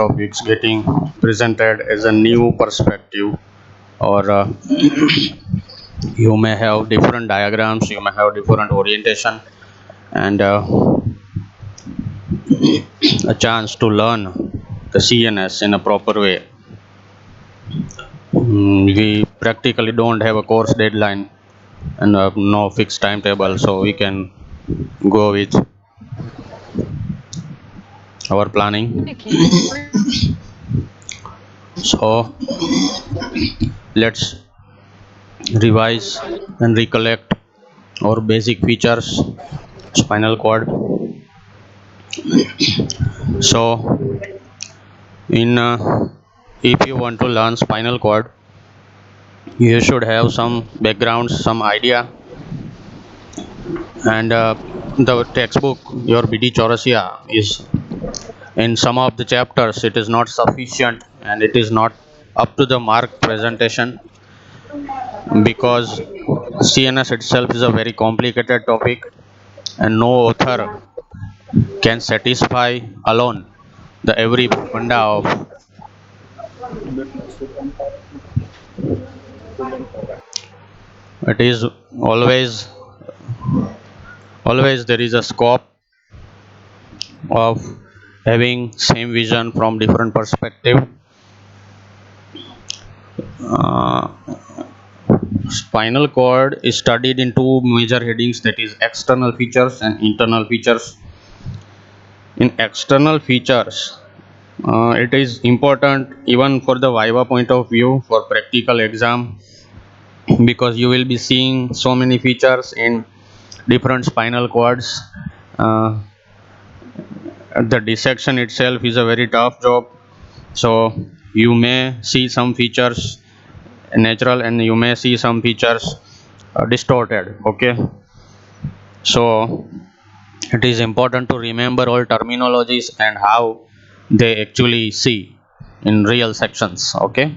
topics getting presented as a new perspective, or you may have different diagrams, you may have different orientation, and a chance to learn the CNS in a proper way. We practically don't have a course deadline and no fixed timetable, so we can go with our planning. So let's revise and recollect our basic features, spinal cord. So in if you want to learn spinal cord, you should have some background, some idea, and the textbook, your BD Chaurasia, is in some of the chapters it is not sufficient and it is not up to the mark presentation, because CNS itself is a very complicated topic and no author can satisfy alone the every funda of it. Is always there is a scope of having same vision from different perspective. uh, Spinal cord is studied in two major headings, that is external features and internal features. In external features, it is important even for the viva point of view for practical exam, because you will be seeing so many features in different spinal cords. uh, the dissection itself is a very tough job, so you may see some features natural and you may see some features distorted. Okay, so it is important to remember all terminologies and how they actually see in real sections. Okay,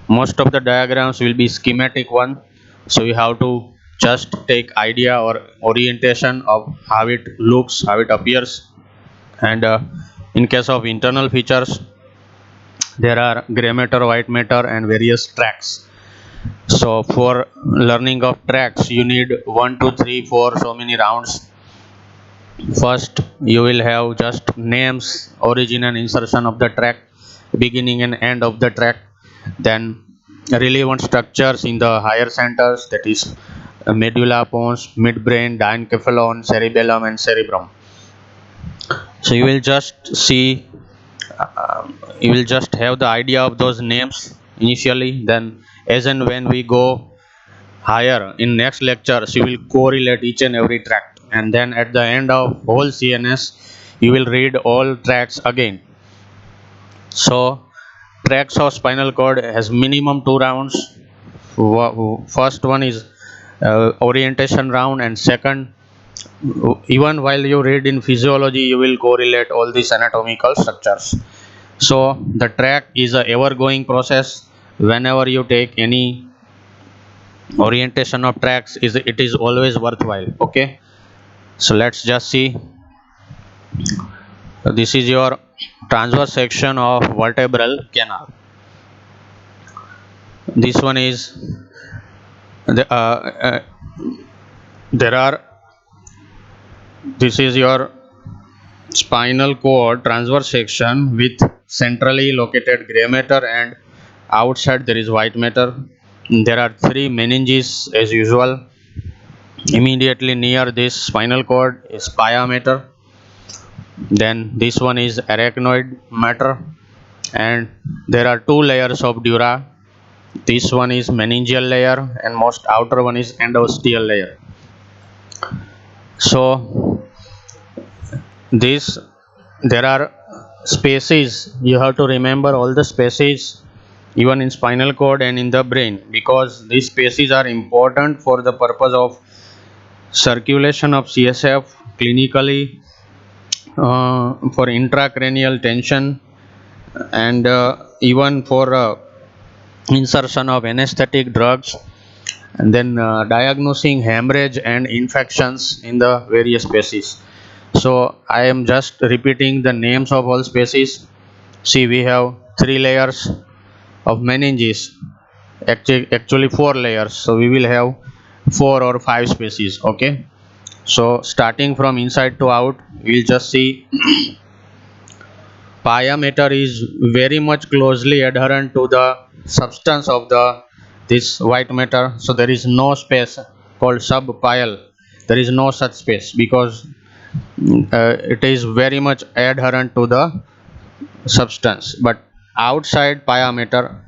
most of the diagrams will be schematic one, so you have to just take idea or orientation of how it looks, how it appears. And in case of internal features, there are gray matter, white matter, and various tracks. So for learning of tracks, you need 1 2 3 4 so many rounds. First you will have just names, origin and insertion of the track, beginning and end of the track, then relevant structures in the higher centers, that is medulla, pons, midbrain, diencephalon, cerebellum and cerebrum. So you will just see, you will just have the idea of those names initially, then as and when we go higher in next lectures, you will correlate each and every tract, and then at the end of whole CNS you will read all tracts again. So tracts of spinal cord has minimum 2 rounds. First one is orientation round, and second, even while you read in physiology, you will correlate all these anatomical structures. So the track is a ever going process. Whenever you take any orientation of tracks, it is always worthwhile. Okay, so let's just see. This is your transverse section of vertebral canal. This one is there are this is your spinal cord transverse section with centrally located gray matter, and outside there is white matter. There are 3 meninges as usual. Immediately near this spinal cord is pia mater, then this one is arachnoid matter, and there are 2 layers of dura. This one is meningeal layer and most outer one is endosteal layer. So this, there are spaces, you have to remember all the spaces even in spinal cord and in the brain, because these spaces are important for the purpose of circulation of CSF clinically, for intracranial tension, and even for insertion of anesthetic drugs, and then diagnosing hemorrhage and infections in the various species. So I am just repeating the names of all species. See, we have three layers of meninges, actually four layers, so we will have four or five species. Okay, so starting from inside to out, we'll just see pia mater is very much closely adherent to the substance of the this white matter, so there is no space called subpial. There is no such space because it is very much adherent to the substance. But outside pia mater,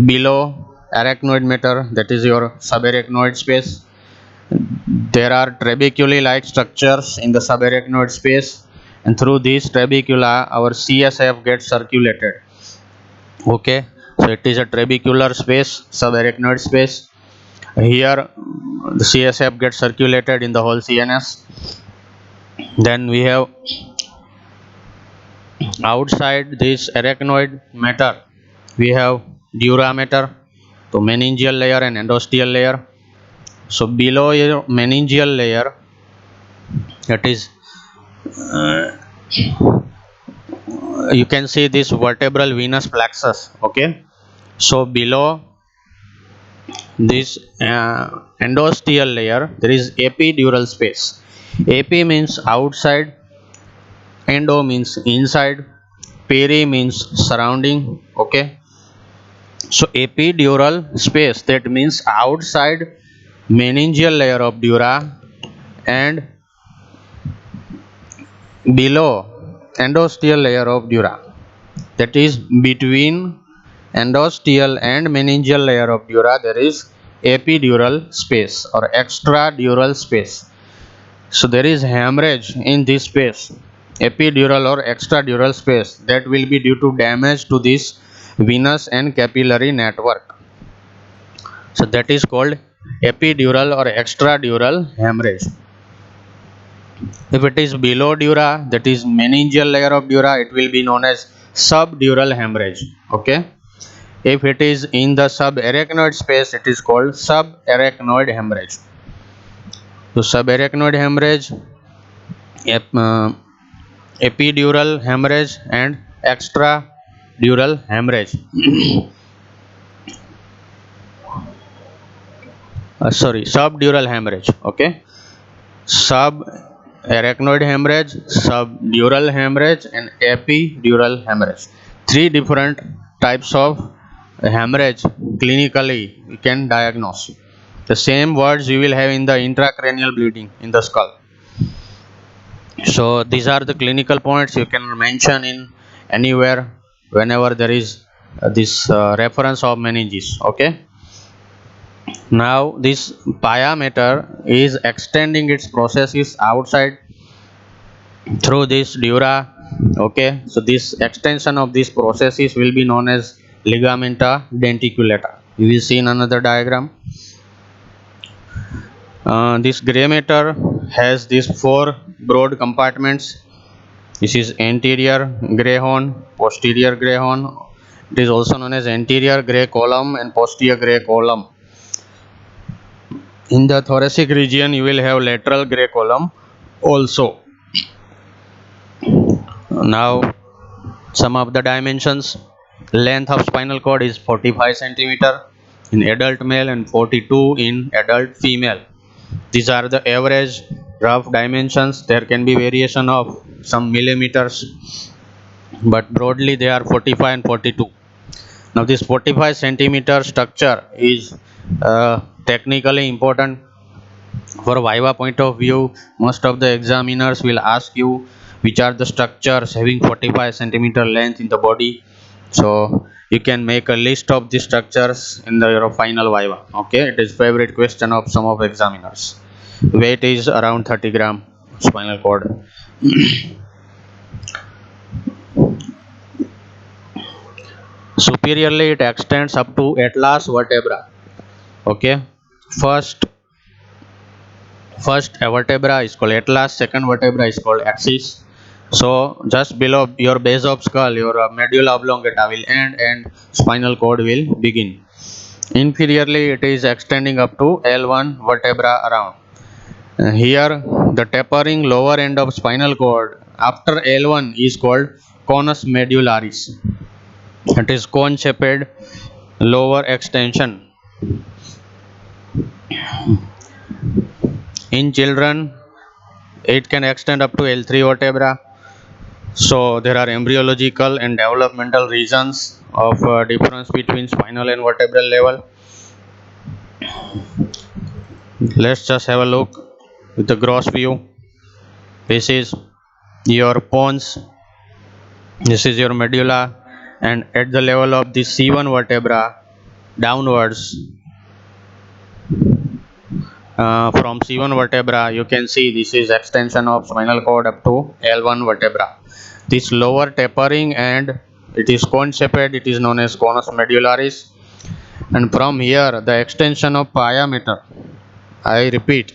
below arachnoid matter, that is your subarachnoid space, there are trabeculae like structures in the subarachnoid space, and through these trabecula our CSF gets circulated. Okay, so it is a trabecular space, subarachnoid space. Here the CSF gets circulated in the whole CNS. Then we have outside this arachnoid matter, we have dura matter, so meningeal layer and endosteal layer. So below your meningeal layer, that is you can see this vertebral venous plexus. Okay, so below this endosteal layer, there is epidural space. AP means outside, endo means inside, peri means surrounding. Okay, so epidural space, that means outside meningeal layer of dura and below endosteal layer of dura, that is between endosteal and meningeal layer of dura, there is epidural space or extradural space. So there is hemorrhage in this space, epidural or extradural space, that will be due to damage to this venous and capillary network. So that is called epidural or extradural hemorrhage. If it is below dura, that is meningeal layer of dura, it will be known as subdural hemorrhage. Okay, if it is in the subarachnoid space, it is called subarachnoid hemorrhage. So subarachnoid hemorrhage, epidural hemorrhage and extradural hemorrhage. Sorry, subdural hemorrhage. Okay, subarachnoid hemorrhage, subdural hemorrhage and epidural hemorrhage. Three different types of hemorrhage clinically we can diagnose. The same words you will have in the intracranial bleeding in the skull. So these are the clinical points you can mention in anywhere whenever there is this reference of meninges. Okay, now this pia mater is extending its processes outside through this dura. Okay, so this extension of these processes will be known as ligamenta denticulata. You will see in another diagram. This gray matter has these four broad compartments. This is anterior gray horn, posterior gray horn. It is also known as anterior gray column and posterior gray column. In the thoracic region, you will have lateral gray column also. Now, some of the dimensions. Length of spinal cord is 45 centimeter in adult male and 42 in adult female. These are the average rough dimensions. There can be variation of some millimeters, but broadly they are 45 and 42. Now this 45 centimeter structure is technically important. For viva point of view, most of the examiners will ask you which are the structures having 45 centimeter length in the body. So you can make a list of the structures in your final viva. Okay, it is favorite question of some of examiners. Weight is around 30 gram spinal cord. Superiorly it extends up to atlas vertebra. Okay, first vertebra is called atlas, second vertebra is called axis. So just below your base of skull, your medulla oblongata will end and spinal cord will begin. Inferiorly it is extending up to L1 vertebra around. Here the tapering lower end of spinal cord after L1 is called conus medullaris. It is cone-shaped lower extension. In children, it can extend up to L3 vertebra. So there are embryological and developmental reasons of difference between spinal and vertebral level. Let's just have a look with the gross view. This is your pons, this is your medulla, and at the level of the C1 vertebra downwards, from C1 vertebra you can see this is extension of spinal cord up to L1 vertebra. This lower tapering and it is cone shaped, it is known as conus medullaris, and from here the extension of pyometer, I repeat,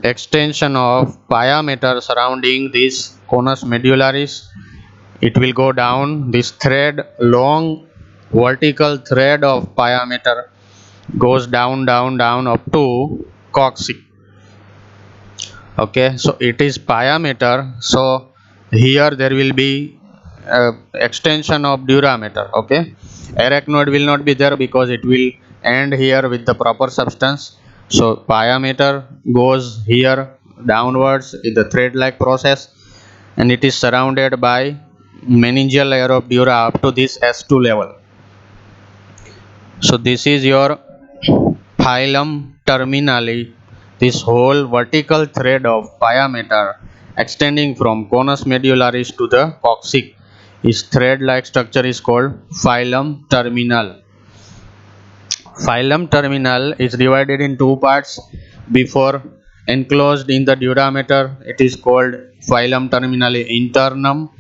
extension of pyometer surrounding this conus medullaris, it will go down. This thread, long vertical thread of pyometer goes down up to coccyx. Okay, so it is pyometer, so here there will be extension of durameter. Okay, arachnoid will not be there because it will end here with the proper substance. So pyometer goes here downwards in the thread like process, and it is surrounded by meningeal layer of dura up to this S2 level. So this is your phylum terminale, this whole vertical thread of pyometer extending from conus medullaris to the coccyx is thread like structure is called phylum terminal. Phylum terminal is divided in two parts. Before enclosed in the durameter, it is called phylum terminale internum,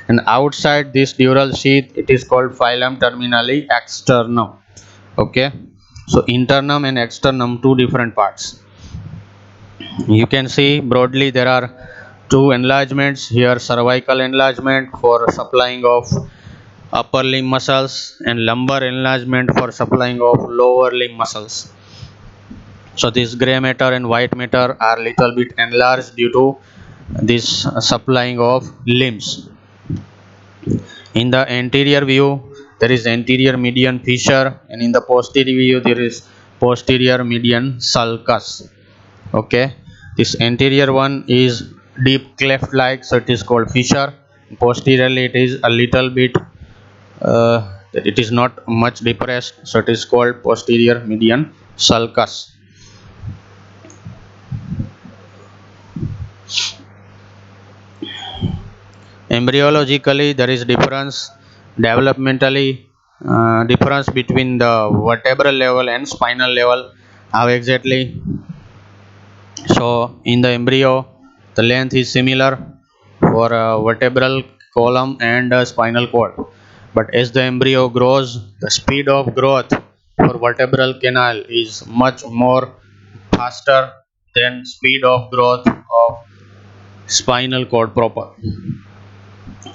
and outside this dural sheath it is called phylum terminale externum. Okay, so internum and externum, two different parts. You can see broadly there are two enlargements here: cervical enlargement for supplying of upper limb muscles and lumbar enlargement for supplying of lower limb muscles. So this gray matter and white matter are little bit enlarged due to this supplying of limbs. In the anterior view there is anterior median fissure, and in the posterior view there is posterior median sulcus. Okay, this anterior one is deep cleft like, so it is called fissure. Posteriorly it is a little bit it is not much depressed, so it is called posterior median sulcus. Embryologically there is difference, developmentally difference between the vertebral level and spinal level. How exactly? So in the embryo the length is similar for vertebral column and spinal cord, but as the embryo grows the speed of growth for vertebral canal is much more faster than speed of growth of spinal cord proper.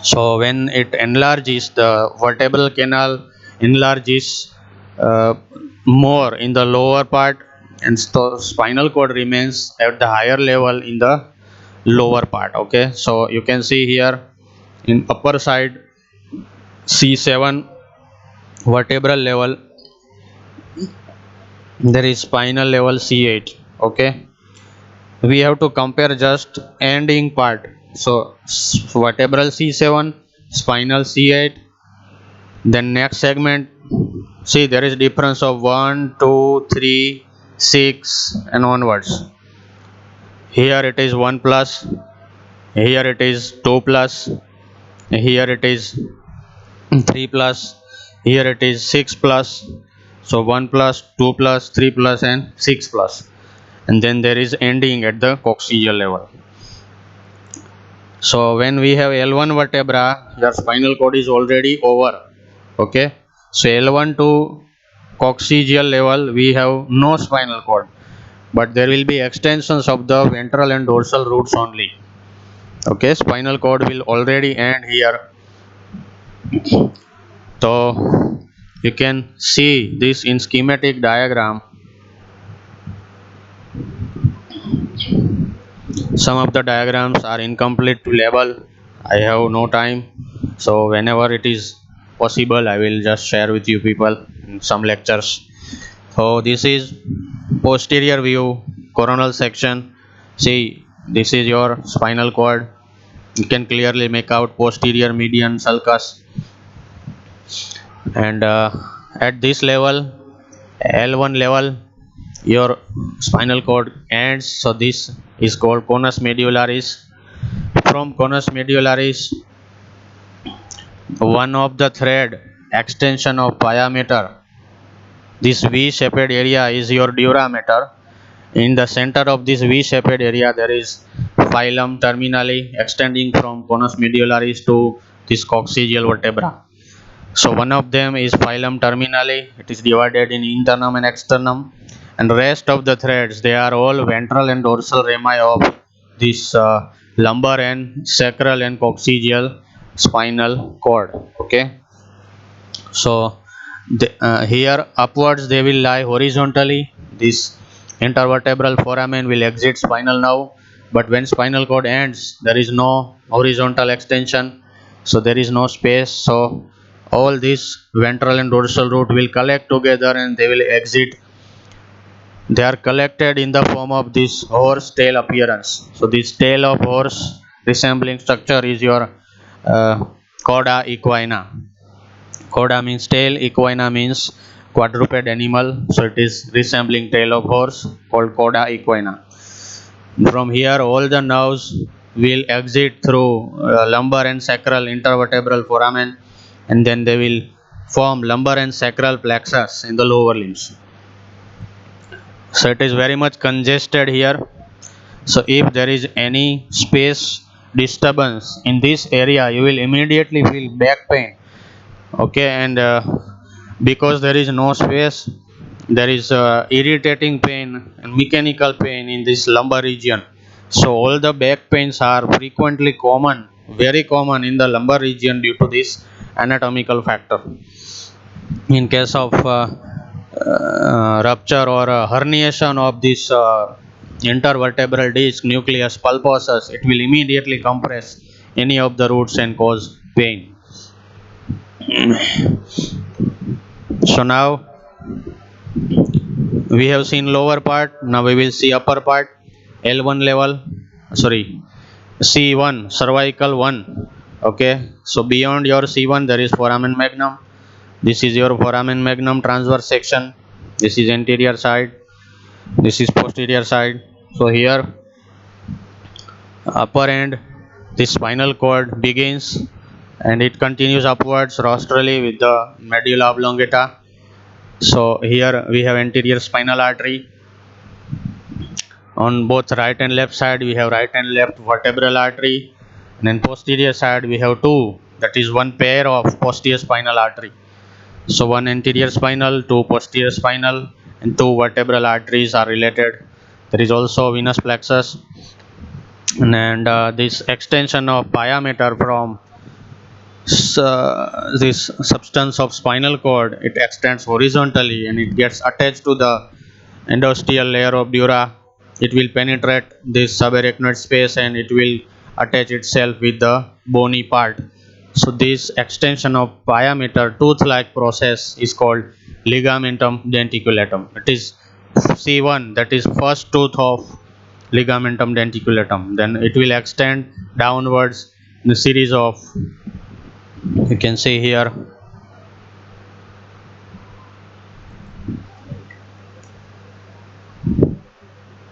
So when it enlarges, the vertebral canal enlarges more in the lower part, and so spinal cord remains at the higher level in the lower part. Okay, so you can see here in upper side C7 vertebral level there is spinal level C8. Okay, we have to compare just ending part. So vertebral C7, spinal C8, then next segment, see there is difference of 1 2 3 6 and onwards. Here it is 1 plus, here it is 2 plus, here it is 3 plus, here it is 6 plus. So 1 plus, 2 plus, 3 plus and 6 plus, and then there is ending at the coccygeal level. So when we have L1 vertebra, your spinal cord is already over. Okay, so L1 to coccygeal level we have no spinal cord, but there will be extensions of the ventral and dorsal roots only. Okay, spinal cord will already end here. So you can see this in schematic diagram. Some of the diagrams are incomplete to label, I have no time. So whenever it is possible, I will just share with you people in some lectures. So this is posterior view, coronal section. See, this is your spinal cord. You can clearly make out posterior median sulcus, and at this level, L1 level, your spinal cord ends. So this is called conus medullaris. From conus medullaris, one of the thread extension of pyometer, this V-shaped area is your durameter. In the center of this V-shaped area, there is phylum terminally extending from conus medullaris to this coccygeal vertebra. So one of them is phylum terminally. It is divided in internum and externum, and rest of the threads, they are all ventral and dorsal rami of this lumbar and sacral and coccygeal spinal cord. Okay, so here upwards they will lie horizontally. This intervertebral foramen will exit spinal nerve, but when spinal cord ends, there is no horizontal extension, so there is no space. So all this ventral and dorsal root will collect together and they will exit. They are collected in the form of this horse tail appearance. So this tail of horse resembling structure is your uh, coda equina. Coda means tail, equina means quadruped animal, so it is resembling tail of horse, called coda equina. From here all the nerves will exit through lumbar and sacral intervertebral foramen, and then they will form lumbar and sacral plexus in the lower limbs. So it is very much congested here. So if there is any space disturbance in this area, you will immediately feel back pain. Okay, and because there is no space, there is irritating pain and mechanical pain in this lumbar region. So all the back pains are frequently common, very common in the lumbar region due to this anatomical factor. In case of rupture or herniation of this intervertebral disc nucleus pulposus, it will immediately compress any of the roots and cause pain. So now we have seen lower part, now we will see upper part. L1 level, sorry, C1, cervical 1. Okay, so beyond your C1 there is foramen magnum. This is your foramen magnum transverse section. This is anterior side, this is posterior side. So here upper end, this spinal cord begins and it continues upwards rostrally with the medulla oblongata. So here we have anterior spinal artery. On both right and left side we have right and left vertebral artery, and then posterior side we have two, that is one pair of posterior spinal artery. So one anterior spinal, two posterior spinal, and two vertebral arteries are related. There is also venous plexus, and this extension of pyometer from this substance of spinal cord, it extends horizontally and it gets attached to the endosteal layer of dura. It will penetrate this subarachnoid space and it will attach itself with the bony part. So this extension of pyometer tooth-like process is called ligamentum denticulatum. It is C1, that is first tooth of ligamentum denticulatum. Then it will extend downwards in a series of, you can see here,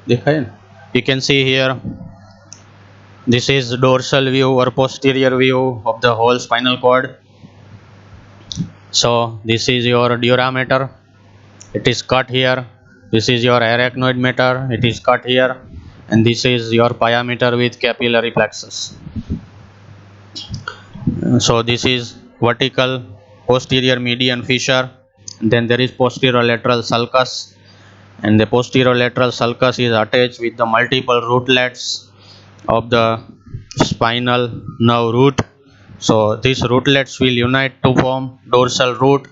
you can see here, this is dorsal view or posterior view of the whole spinal cord. So this is your durameter, it is cut here. This is your arachnoid meter, it is cut here, and this is your pyometer with capillary plexus. So this is vertical posterior median fissure, then there is posterolateral sulcus, and the posterolateral sulcus is attached with the multiple rootlets of the spinal nerve root. So these rootlets will unite to form dorsal root.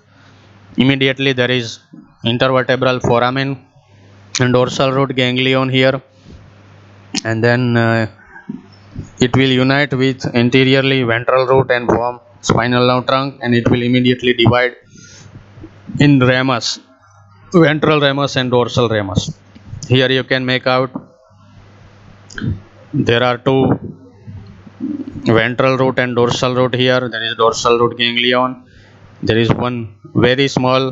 Immediately there is intervertebral foramen and dorsal root ganglion here, and then it will unite with anteriorly ventral root and form spinal nerve trunk, and it will immediately divide in ramus, ventral ramus and dorsal ramus. Here you can make out there are two ventral root and dorsal root. Here there is dorsal root ganglion, there is one very small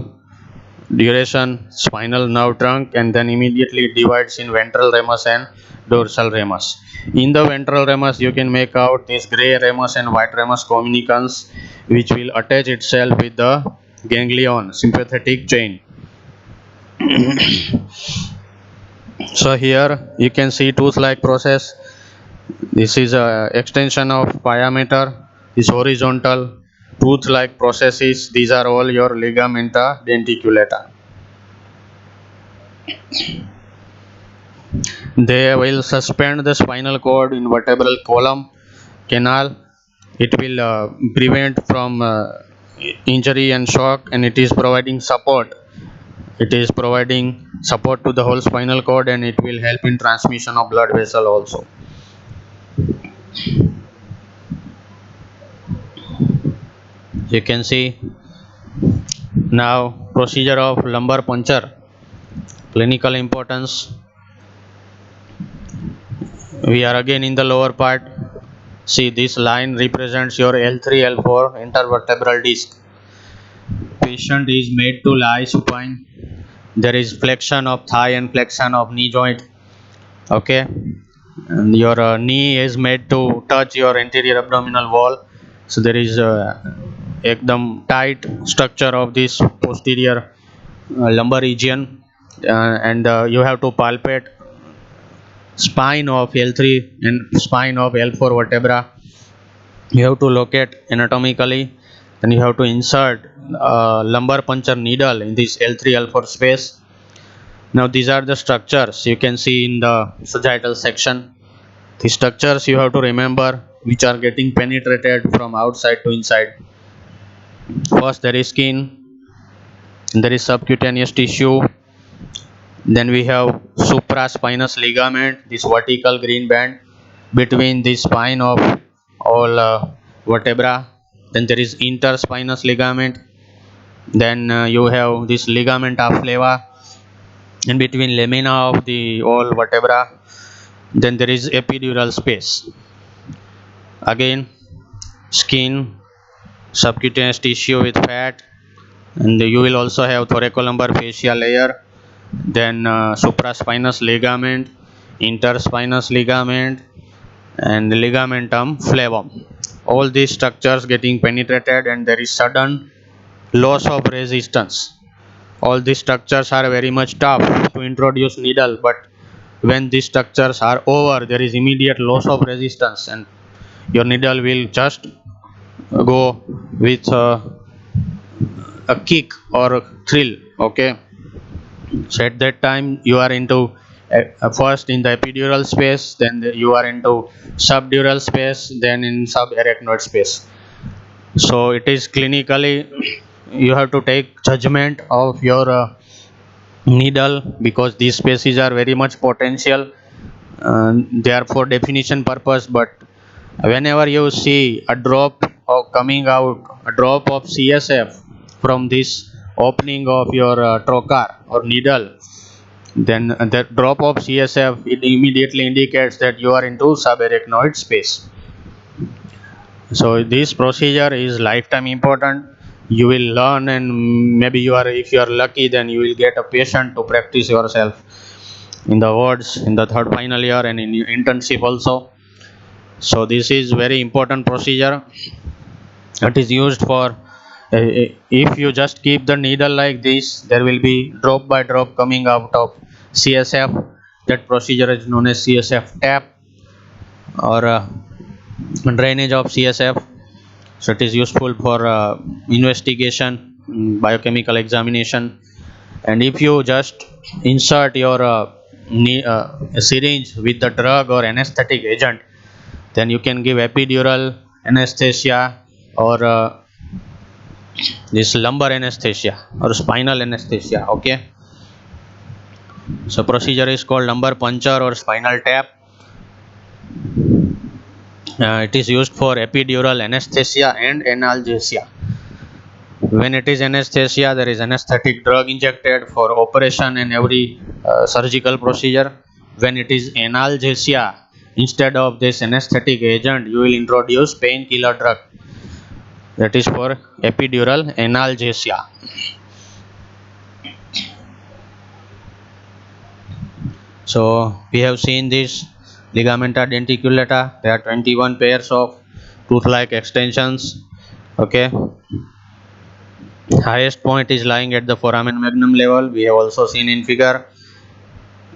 duration spinal nerve trunk, and then immediately it divides in ventral ramus and dorsal ramus. In the ventral ramus you can make out this gray ramus and white ramus communicans, which will attach itself with the ganglion sympathetic chain. So here you can see tooth like process. This is a extension of pyometer. This horizontal tooth like processes, these are all your ligamenta denticulata. They will suspend the spinal cord in vertebral column canal. It will prevent from injury and shock, and it is providing support. It is providing support to the whole spinal cord, and it will help in transmission of blood vessel also. You can see now procedure of lumbar puncture, clinical importance. We are again in the lower part. See, this line represents your L3 L4 intervertebral disc. Patient is made to lie supine. There is flexion of thigh and flexion of knee joint. Okay, and your knee is made to touch your anterior abdominal wall. So there is ekdam tight structure of this posterior lumbar region, and you have to palpate spine of L3 and spine of L4 vertebra. You have to locate anatomically, then you have to insert lumbar puncture needle in this L3 L4 space. Now these are the structures you can see in the sagittal section. The structures you have to remember, which are getting penetrated from outside to inside. First there is skin, there is subcutaneous tissue, then we have supraspinous ligament, this vertical green band between the spine of all vertebra. Then there is interspinous ligament, then you have this ligamenta flava in between lamina of the all vertebra. Then there is epidural space, again skin, subcutaneous tissue with fat, and you will also have thoracolumbar fascia layer, then supraspinous ligament, interspinous ligament, and ligamentum flavum. All these structures getting penetrated, and there is sudden loss of resistance. All these structures are very much tough to introduce needle, but when these structures are over, there is immediate loss of resistance, and your needle will just go with a kick or a thrill. Okay, so at that time you are into first in the epidural space, then you are into subdural space, then in subarachnoid space. So it is clinically you have to take judgment of your needle, because these spaces are very much potential. They are for definition purpose, but whenever you see a drop of coming out, a drop of CSF from this opening of your trocar or needle, then that drop of CSF, it immediately indicates that you are into subarachnoid space. So this procedure is lifetime important. You will learn, and maybe you are, if you are lucky, then you will get a patient to practice yourself in the wards in the third final year and in internship also. So this is very important procedure. It is used for if you just keep the needle like this, there will be drop by drop coming out of CSF. That procedure is known as CSF tap, or drainage of CSF. So it is useful for investigation, biochemical examination. And if you just insert your syringe with the drug or anesthetic agent, then you can give epidural anesthesia, or this lumbar anesthesia or spinal anesthesia. Okay, so procedure is called lumbar puncture or spinal tap. It is used for epidural anesthesia and analgesia. When it is anesthesia, there is anesthetic drug injected for operation and every surgical procedure. When it is analgesia, instead of this anesthetic agent, you will introduce painkiller drug. That is for epidural analgesia. So we have seen this ligamenta denticulata. There are 21 pairs of tooth-like extensions. Okay. Highest point is lying at the foramen magnum level. We have also seen in figure.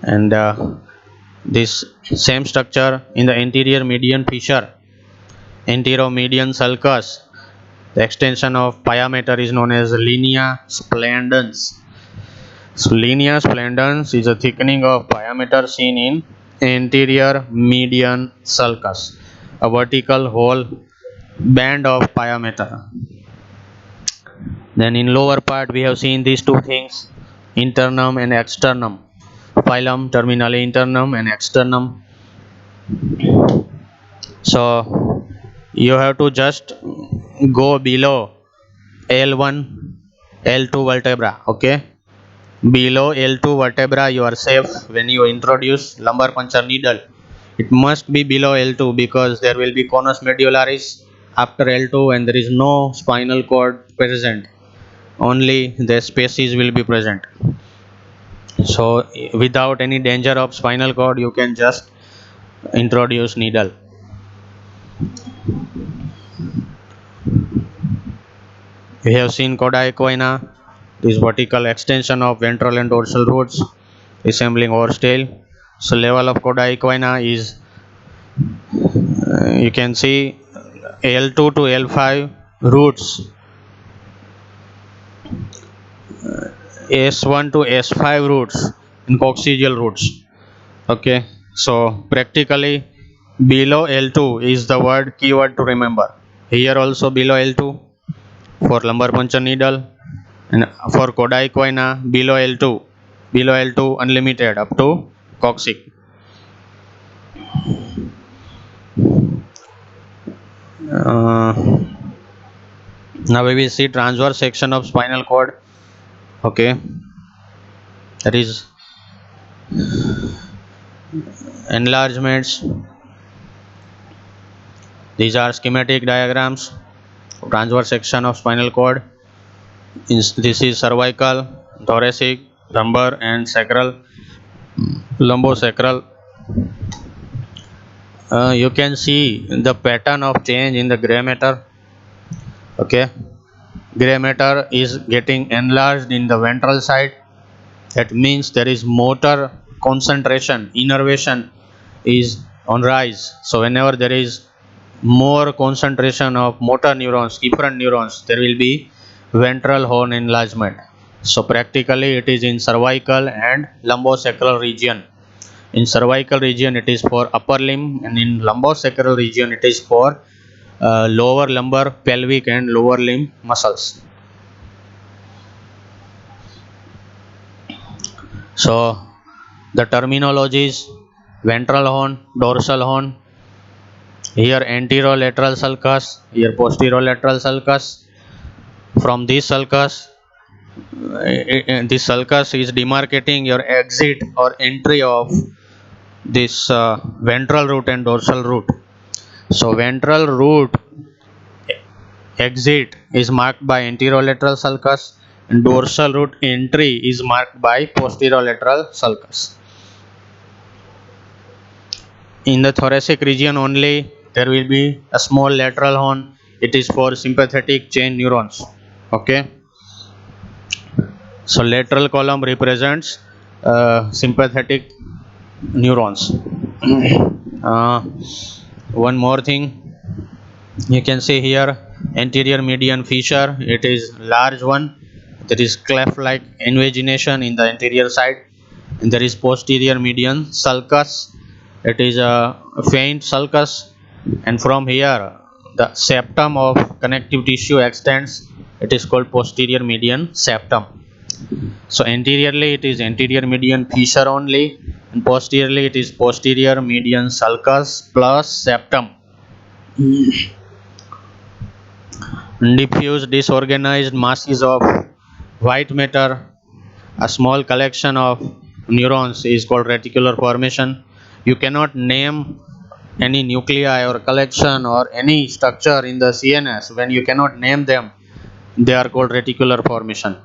And this same structure in the anterior median fissure, anteromedian sulcus. The extension of pyometer is known as linea splendens. So linea splendens is a thickening of pyometer seen in anterior median sulcus, a vertical whole band of pyometer. Then in lower part we have seen these two things, internum and externum, phylum terminale internum and externum. So you have to just go below L1, L2 vertebra. Okay, below L2 vertebra you are safe when you introduce lumbar puncture needle. It must be below L2 because there will be conus medullaris after L2 and there is no spinal cord present. Only the species will be present. So without any danger of spinal cord, you can just introduce needle. We have seen coda equina, this vertical extension of ventral and dorsal roots resembling horse tail. So level of coda equina is you can see L2 to L5 roots, S1 to S5 roots and coccygeal roots. Okay, so practically below L2 is the keyword to remember. Here also below L2 for lumbar puncture needle, and for coda equina below L2 unlimited up to coccyx. Now we will see transverse section of spinal cord. Okay, that is enlargements. These are schematic diagrams of transverse section of spinal cord. This is cervical, thoracic, lumbar and sacral, lumbosacral. You can see the pattern of change in the gray matter. Okay, gray matter is getting enlarged in the ventral side. That means there is motor concentration, innervation is on rise. So whenever there is more concentration of motor neurons, efferent neurons, there will be ventral horn enlargement. So practically it is in cervical and lumbosacral region. In cervical region it is for upper limb, and in lumbosacral region it is for lower lumbar, pelvic and lower limb muscles. So the terminologies: ventral horn, dorsal horn, here anterolateral sulcus, here posterolateral sulcus. From this sulcus, this sulcus is demarcating your exit or entry of this ventral root and dorsal root. So ventral root exit is marked by anterolateral sulcus and dorsal root entry is marked by posterolateral sulcus. In the thoracic region only there will be a small lateral horn. It is for sympathetic chain neurons. Okay, so lateral column represents sympathetic neurons. One more thing, you can see here anterior median fissure. It is large one. There is cleft like invagination in the anterior side, and there is posterior median sulcus. It is a faint sulcus, and from here the septum of connective tissue extends. It is called posterior median septum. So anteriorly it is anterior median fissure only, and posteriorly it is posterior median sulcus plus septum. Diffuse disorganized masses of white matter, a small collection of neurons, is called reticular formation. You cannot name any nuclei or collection or any structure in the CNS. When you cannot name them, they are called reticular formation.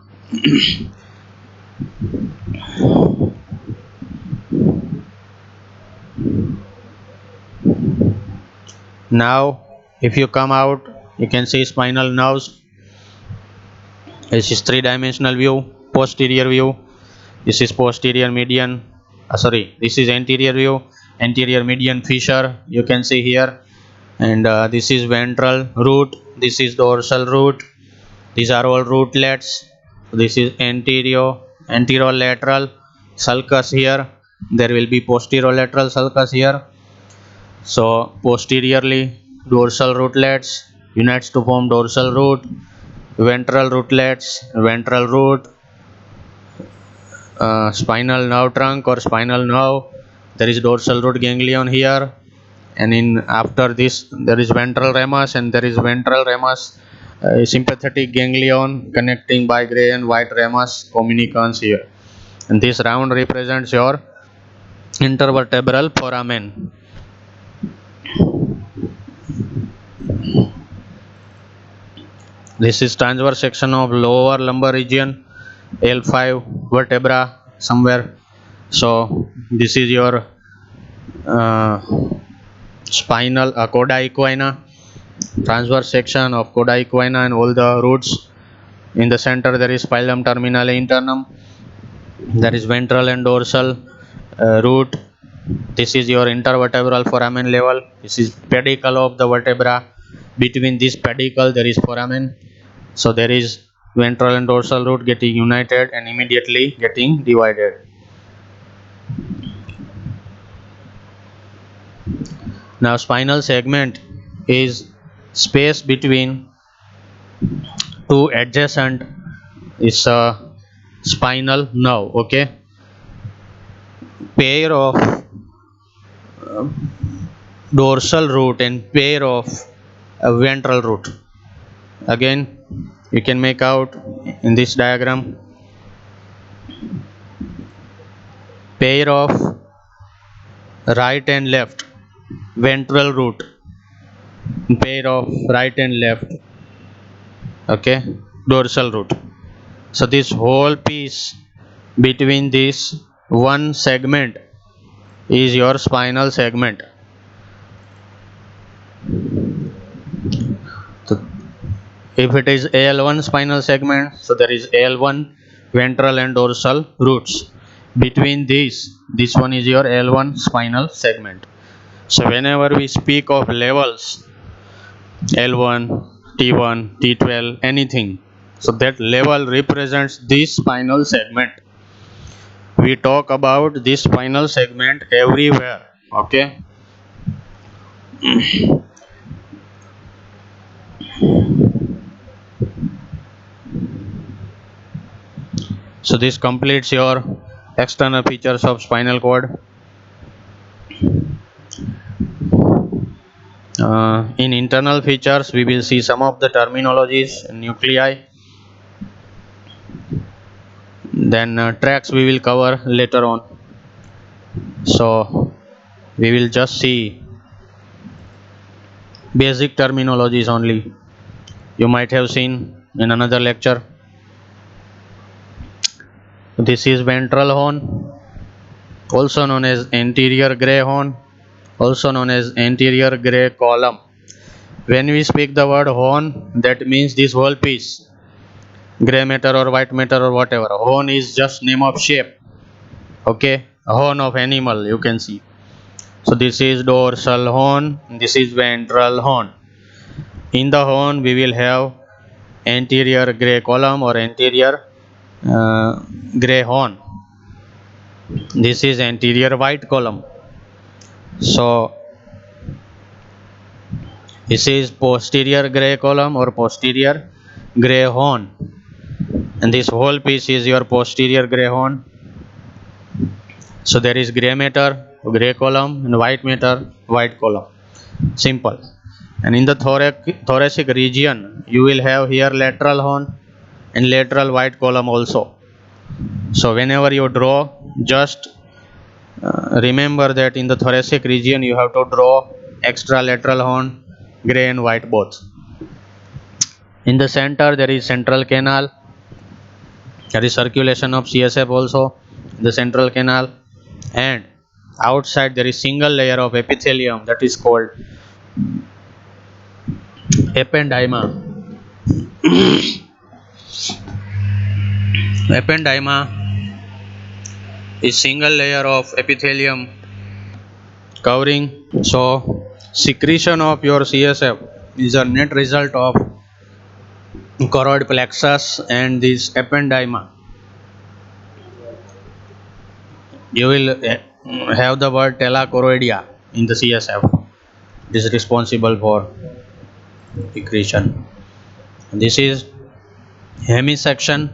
Now, if you come out, you can see spinal nerves. This is three-dimensional view, posterior view. This is posterior median. This is anterior view, anterior median fissure. You can see here, and this is ventral root. This is dorsal root. These are all rootlets. This is anterolateral sulcus here. There will be posterolateral sulcus here. So posteriorly, dorsal rootlets unites to form dorsal root, ventral rootlets, ventral root, spinal nerve trunk or spinal nerve. There is dorsal root ganglion here, and in after this there is ventral ramus, and there is ventral ramus sympathetic ganglion connecting by gray and white ramus communicans here, and this round represents your intervertebral foramen. This is transverse section of lower lumbar region, L5 vertebra somewhere. So this is your spinal coda equina, transverse section of coda equina and all the roots. In the center there is filum terminale internum. There is ventral and dorsal root. This is your intervertebral foramen level. This is pedicle of the vertebra. Between this pedicle there is foramen. So there is ventral and dorsal root getting united and immediately getting divided. Now spinal segment is space between two adjacent is a spinal nerve. Okay, pair of dorsal root and pair of ventral root. Again, you can make out in this diagram pair of right and left ventral root, pair of right and left, okay, dorsal root. So this whole piece between this one segment is your spinal segment. So if it is AL1 spinal segment, so there is AL1 ventral and dorsal roots. Between these, this one is your L1 spinal segment. So whenever we speak of levels, L1, T1, T12, anything, so that level represents this spinal segment. We talk about this spinal segment everywhere. Okay. So this completes your external features of spinal cord. In internal features, we will see some of the terminologies, nuclei. Then tracks we will cover later on. So we will just see basic terminologies only. You might have seen in another lecture. This is ventral horn, also known as anterior gray horn, also known as anterior gray column. When we speak the word horn, that means this whole piece, gray matter or white matter or whatever. Horn is just name of shape. Okay, a horn of animal you can see. So this is dorsal horn, this is ventral horn. In the horn we will have anterior gray column or anterior gray horn. This is anterior white column. So this is posterior gray column or posterior gray horn, and this whole piece is your posterior gray horn. So there is gray matter, gray column, and white matter, white column. Simple. And in the thoracic region, you will have here lateral horn and lateral white column also. So whenever you draw, just remember that in the thoracic region you have to draw extra lateral horn, gray and white both. In the center there is central canal. There is circulation of CSF also in the central canal, and outside there is single layer of epithelium that is called ependyma. Ependyma is single layer of epithelium covering. So secretion of your CSF is a net result of choroid plexus and this ependyma. You will have the word telachoroidea in the CSF. It is responsible for secretion. This is hemisection,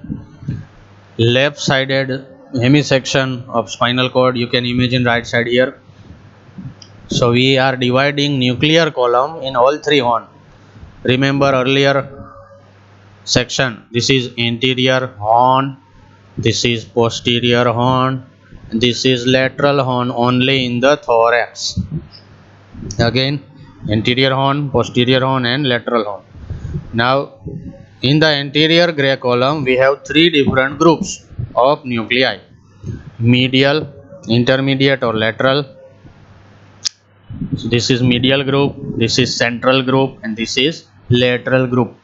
left-sided hemisection of spinal cord. You can imagine right side here. So we are dividing nuclear column in all three horn. Remember earlier section, this is anterior horn, this is posterior horn, this is lateral horn only in the thorax. Again, anterior horn, posterior horn and lateral horn. Now in the anterior gray column we have three different groups of nuclei: medial, intermediate or lateral. So this is medial group, this is central group and this is lateral group.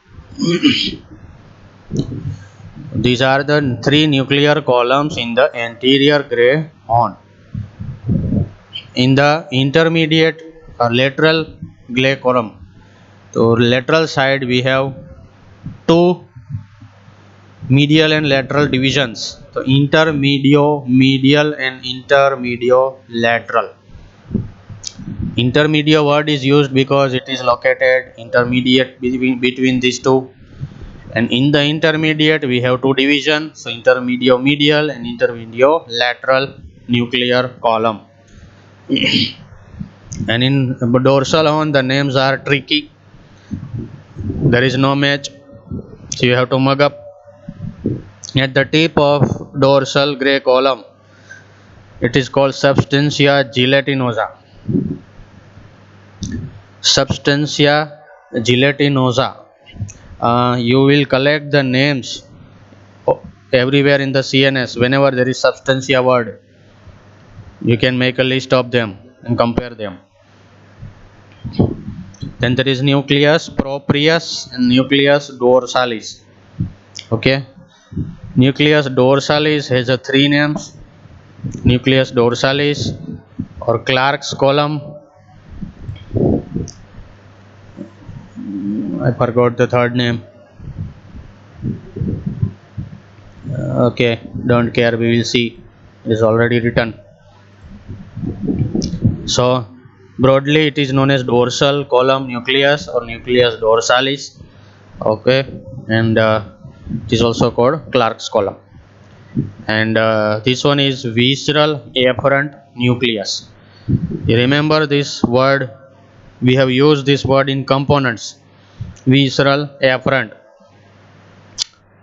These are the three nuclear columns in the anterior gray horn. In the intermediate or lateral gray column, so lateral side we have two medial and lateral divisions. So intermedio-medial and intermedio-lateral. Intermedio word is used because it is located intermediate between these two. And in the intermediate we have two divisions, so intermedio-medial and intermedio-lateral nuclear column. And in dorsal horn the names are tricky. There is no match, so you have to mug up. At the tip of dorsal gray column, it is called substantia gelatinosa. Substantia gelatinosa. You will collect the names everywhere in the CNS. Whenever there is substantia word, you can make a list of them and compare them. Then there is nucleus proprius and nucleus dorsalis. Okay, nucleus dorsalis has a three names: nucleus dorsalis or Clark's column. I forgot the third name. Okay, don't care, we will see. It is already written. So broadly it is known as dorsal column nucleus or nucleus dorsalis. Okay, and it is also called Clark's column. And this one is visceral afferent nucleus. You remember this word, we have used this word in components: visceral afferent.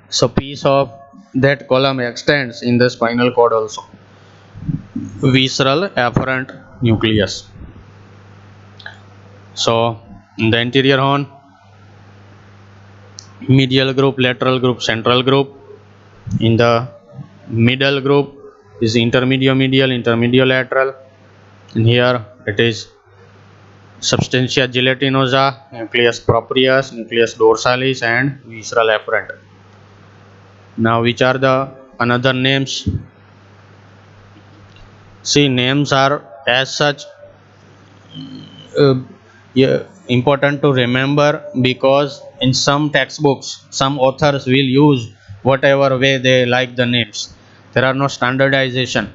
So piece of that column extends in the spinal cord also. Visceral afferent nucleus. So in the anterior horn, medial group, lateral group, central group. In the middle group is intermedio-medial, intermedio-lateral. And here it is substantia gelatinosa, nucleus proprius, nucleus dorsalis and visceral afferent. Now which are the another names? See, names are as such important to remember, because in some textbooks some authors will use whatever way they like the names. There are no standardization.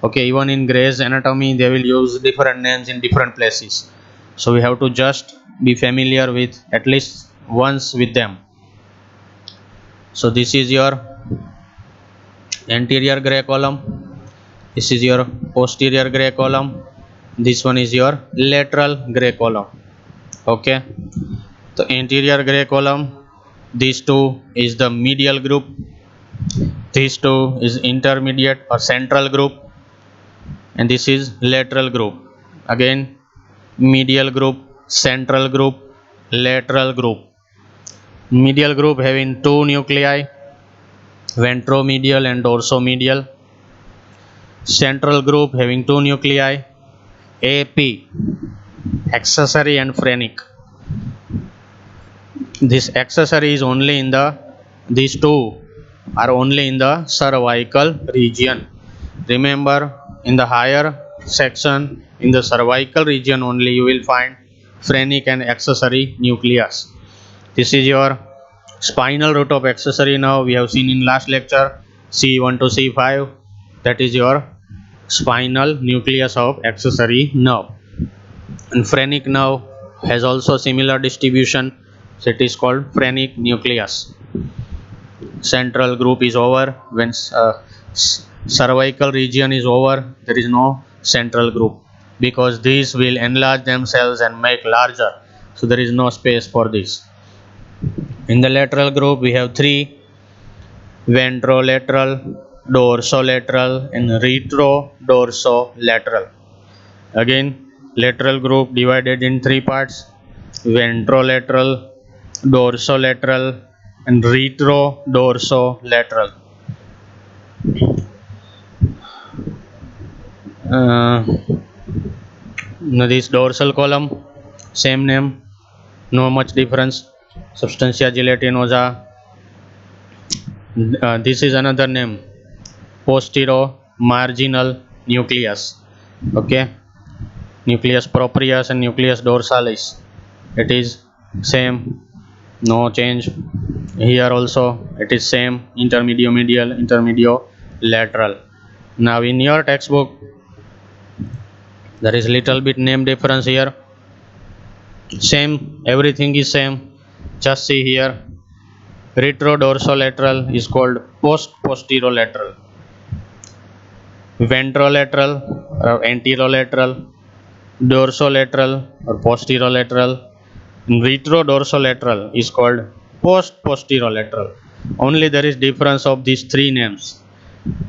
Okay, even in Gray's Anatomy they will use different names in different places. So we have to just be familiar with at least once with them. So this is your anterior gray column, this is your posterior gray column, this one is your lateral gray column. Okay, the interior gray column, these two is the medial group, these two is intermediate or central group, and this is lateral group. Again, medial group, central group, lateral group. Medial group having two nuclei, ventromedial and dorsomedial. Central group having two nuclei, AP, accessory and phrenic. This accessory is only in the, these two are only in the cervical region. Remember, in the higher section, in the cervical region only you will find phrenic and accessory nucleus. This is your spinal root of accessory nerve. We have seen in last lecture C1 to C5. That is your spinal nucleus of accessory nerve. And phrenic nerve has also similar distribution, so it is called phrenic nucleus. Central group is over. When cervical region is over, there is no central group, because these will enlarge themselves and make larger, so there is no space for this. In the lateral group we have three: ventrolateral, dorsolateral and retrodorsolateral. Again, lateral group divided in three parts: ventrolateral, dorsolateral and retrodorsolateral. This dorsal column, same name, no much difference, substantia gelatinosa. This is another name, posteromarginal nucleus. Okay, nucleus proprius and nucleus dorsalis, it is same, no change. Here also it is same, intermediomedial, intermediolateral. Now in your textbook there is little bit name difference here. Same, everything is same, just see here, retrodorsolateral is called posterolateral, ventrolateral or anterolateral, dorsolateral or posterolateral, retrodorsolateral is called posterolateral. Only there is difference of these three names.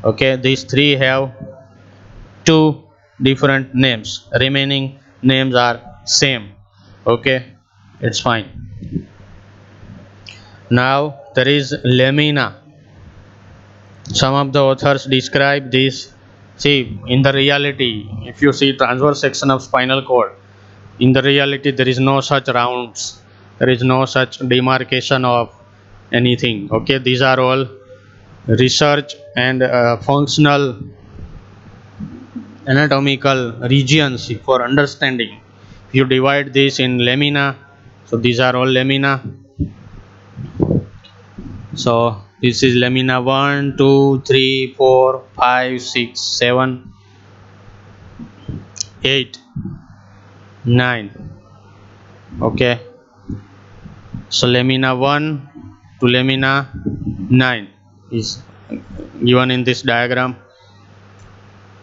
Okay, these three have two different names, remaining names are same. Okay, it's fine. Now there is lamina. Some of the authors describe this. See, in the reality, if you see transverse section of spinal cord, in the reality there is no such rounds, there is no such demarcation of anything. Okay, these are all research and functional anatomical regions for understanding. If you divide this in lamina, so these are all lamina. So this is lamina 1, 2, 3, 4, 5, 6, 7, 8, 9. Okay, so lamina 1 to lamina 9 is given in this diagram.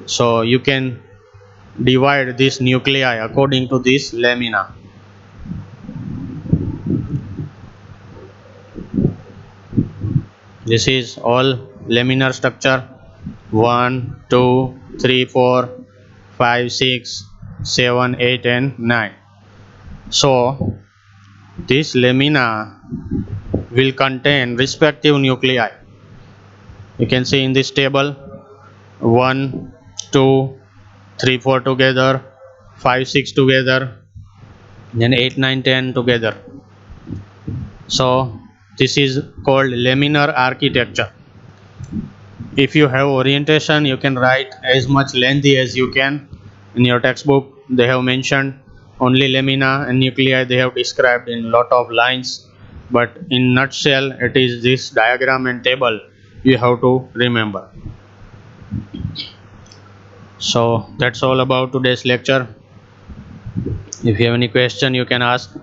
So you can divide this nuclei according to this lamina. This is all laminar structure: 1, 2, 3, 4, 5, 6, 7, 8 and 9. So this lamina will contain respective nuclei. You can see in this table 1, 2, 3, 4 together, 5, 6 together, then 8, 9, 10 together. So this is called laminar architecture. If you have orientation, you can write as much lengthy as you can. In your textbook they have mentioned only lamina and nuclei, they have described in lot of lines, but in nutshell it is this diagram and table you have to remember. So that's all about today's lecture. If you have any question you can ask.